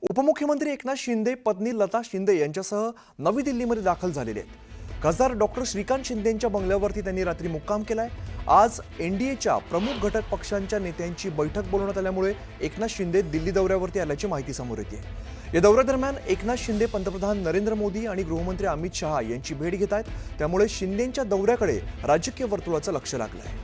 उपमुख्यमंत्री एकनाथ शिंदे पत्नी लता शिंदे यांच्यासह नवी दिल्लीमध्ये दाखल झालेले आहेत। खासदार डॉक्टर श्रीकांत शिंदेंच्या बंगल्यावरती त्यांनी रात्री मुक्काम केलाय। आज एनडीएच्या प्रमुख घटक पक्षांच्या नेत्यांची बैठक बोलवण्यात आल्यामुळे एकनाथ शिंदे दिल्ली दौऱ्यावरती आल्याची माहिती समोर येते। या दौऱ्यादरम्यान एकनाथ शिंदे पंतप्रधान नरेंद्र मोदी आणि गृहमंत्री अमित शहा यांची भेट घेत आहेत। त्यामुळे शिंदेंच्या दौऱ्याकडे राजकीय वर्तुळाचं लक्ष लागलंय।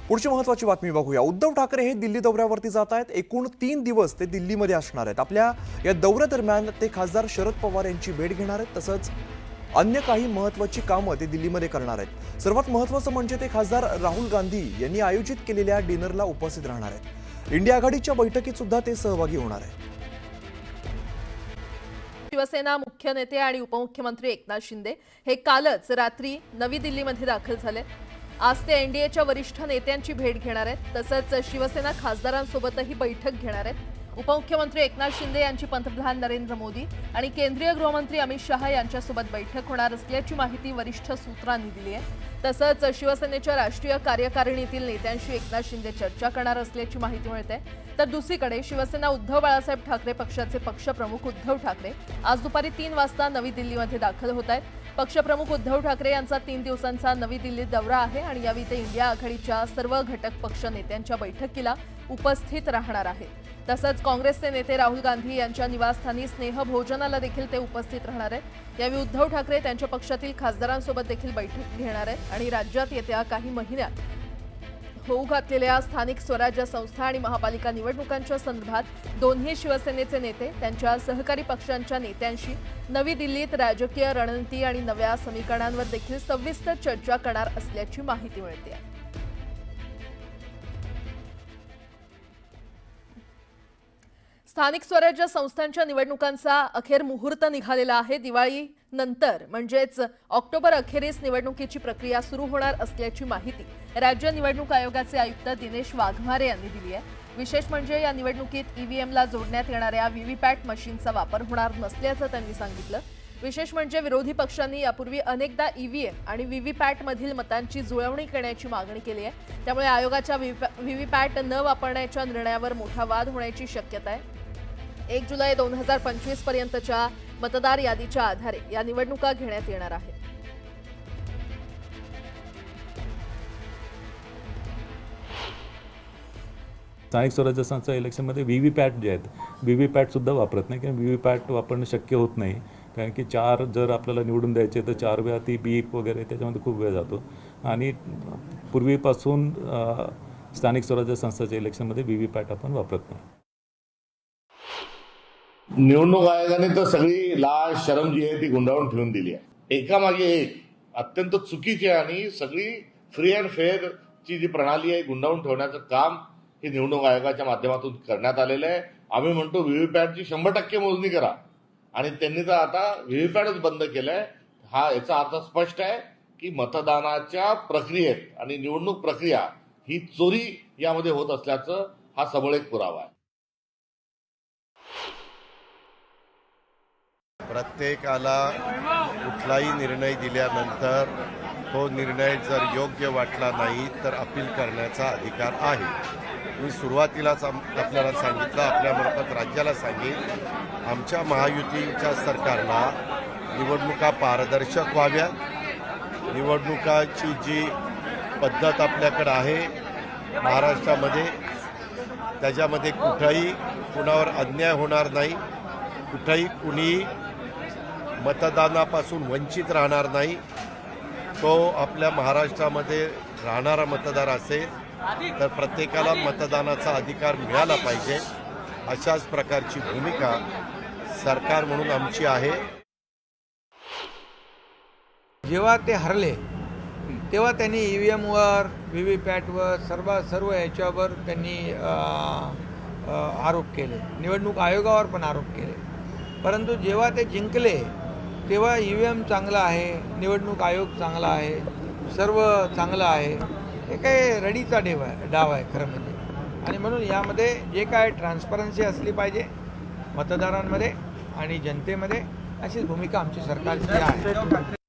पुढची महत्त्वाची बातमी बघूया। उद्धव ठाकरे हे दिल्ली दौऱ्यावरती जात आहेत। एकूण 3 दिवस ते दिल्लीमध्ये असणार आहेत। आपल्या या दौऱ्यादरम्यान ते खासदार शरद पवार यांची भेट घेणार आहेत। तसंच अन्य काही महत्त्वाची कामं ते दिल्लीमध्ये करणार आहेत। सर्वात महत्त्वाचं म्हणजे ते खासदार राहुल गांधी यांनी आयोजित केलेल्या डिनरला उपस्थित राहणार आहेत। इंडिया आघाडीच्या बैठकीत सुद्धा ते सहभागी होणार आहेत। शिवसेना मुख्य नेते आणि उपमुख्यमंत्री एकनाथ शिंदे हे कालच रात्री नवी दिल्लीमध्ये दाखल झाले। आज ते एनडीएच्या वरिष्ठ नेत्यांची भेट घेणार आहेत। तसंच शिवसेना खासदारांसोबतही बैठक घेणार आहेत। उपमुख्यमंत्री एकनाथ शिंदे यांची पंतप्रधान नरेंद्र मोदी आणि केंद्रीय गृहमंत्री अमित शहा यांच्यासोबत बैठक होणार असल्याची माहिती वरिष्ठ सूत्रांनी दिली आहे। तसंच शिवसेनेच्या राष्ट्रीय कार्यकारिणीतील नेत्यांशी एकनाथ शिंदे चर्चा करणार असल्याची माहिती मिळते। तर दुसरीकडे शिवसेना उद्धव बाळासाहेब ठाकरे पक्षाचे पक्षप्रमुख उद्धव ठाकरे आज दुपारी 3 वाजता नवी दिल्लीमध्ये दाखल होत आहेत। पक्षप्रमुख उद्धव ठाकरे यांचा 3 दिवसांचा नवी दिल्लीत दौरा आहे आणि यावेळी ते इंडिया आघाडीच्या सर्व घटक पक्ष नेत्यांच्या बैठकीला उपस्थित राहणार आहेत। तसंच काँग्रेसचे नेते राहुल गांधी यांच्या निवासस्थानी स्नेहभोजनाला देखील ते उपस्थित राहणार आहेत। यावेळी उद्धव ठाकरे त्यांच्या पक्षातील खासदारांसोबत देखील बैठक घेणार आहेत आणि राज्यात येत्या काही महिन्यात होऊ घातलेल्या स्थानिक स्वराज्य संस्था आणि महापालिका निवडणुकांच्या संदर्भात दोन्ही शिवसेनेचे नेते त्यांच्या सहकारी पक्षांच्या नेत्यांशी नवी दिल्लीत राजकीय रणनीती आणि नव्या समीकरणांवर देखील सविस्तर चर्चा करणार असल्याची माहिती मिळते। स्थानिक स्वराज्य संस्थांच्या निवडणुकांचा अखेर मुहूर्त निघालेला आहे। दिवाळी नंतर म्हणजेच ऑक्टोबर अखेरीस निवडणुकीची प्रक्रिया सुरू होणार असल्याची माहिती राज्य निवडणूक आयोगाचे आयुक्त दिनेश वाघमारे यांनी दिली आहे। विशेष म्हणजे या निवडणुकीत ईव्हीएमला जोडण्यात येणाऱ्या व्हीव्हीपॅट मशीनचा वापर होणार नसल्याचं त्यांनी सांगितलं। विशेष म्हणजे विरोधी पक्षांनी यापूर्वी अनेकदा ईव्हीएम आणि व्हीव्हीपॅटमधील मतांची जुळवणी करण्याची मागणी केली आहे। त्यामुळे आयोगाच्या व्हीव्हीपॅट न वापरण्याच्या निर्णयावर मोठा वाद होण्याची शक्यता आहे। 1 जुलै 2025 पर्यंतच्या मतदार यादीच्या आधारे या निवडणुका घेण्यात येणार आहेत। स्थानिक स्वराज्य संस्था इलेक्शनमध्ये व्हीव्हीपॅट जे आहेत व्हीव्हीपॅट सुद्धा वापरत नाही, कारण व्हीव्हीपॅट वापरणं शक्य होत नाही। कारण की 4 जर आपल्याला निवडून द्यायचे तर 4 वेळा ती बीप वगैरे त्याच्यामध्ये खूप वेळ जातो आणि पूर्वीपासून स्थानिक स्वराज्य संस्थाच्या इलेक्शनमध्ये व्हीव्हीपॅट आपण वापरत नाही। निवडणूक आयोगाने तर सगळी लाज शरम जी आहे ती गुंडाळून ठेवून दिली आहे। एकामागे एक अत्यंत चुकीची आणि सगळी फ्री अँड फेअर ची जी प्रणाली आहे गुंडाळून ठेवण्याचं काम हे निवडणूक आयोगाच्या माध्यमातून करण्यात आलेलं आहे। आम्ही म्हणतो व्हीव्हीपॅटची 100% मोजणी करा आणि त्यांनी तर आता व्हीव्हीपॅटच बंद केलंय। याचा अर्थ स्पष्ट आहे की मतदानाच्या प्रक्रियेत आणि निवडणूक प्रक्रिया ही चोरी यामध्ये होत असल्याचं हा सबळ एक पुरावा आहे। प्रत्येकाला कुठलाही निर्णय दिल्यानंतर तो निर्णय जर योग्य वाटला नाही तर अपील करण्याचा अधिकार आहे। मी सुरुवातीलाच आपल्याला सांगितलं, आपल्यामार्फत राज्याला सांगेन, आमच्या महायुतीच्या सरकारला निवडणुका पारदर्शक व्हाव्यात। निवडणुकाची जी पद्धत आपल्याकडे आहे महाराष्ट्रामध्ये त्याच्यामध्ये कुठेही कुणावर अन्याय होणार नाही, कुठेही कुणी मतदानापासून वंचित राहणार नाही। तो आपल्या महाराष्ट्रामध्ये राहणारा मतदार असेल तर प्रत्येकाला मतदानाचा अधिकार मिळाला पाहिजे, अशाच प्रकारची भूमिका सरकार म्हणून आमची आहे। जेव्हा ते हरले तेव्हा त्यांनी ईव्हीएमवर व्हीव्हीपॅटवर सर्व याच्यावर त्यांनी आरोप केले, निवडणूक आयोगावर पण आरोप केले। परंतु जेव्हा ते जिंकले तेव्हा ईव्हीएम चांगला आहे, निवडणूक आयोग चांगला आहे, सर्व चांगलं आहे। हे काय रडीचा डाव आहे खरं म्हणजे। आणि म्हणून यामध्ये जे काय ट्रान्सपरन्सी असली पाहिजे मतदारांमध्ये आणि जनतेमध्ये, अशीच भूमिका आमची सरकारची आहे।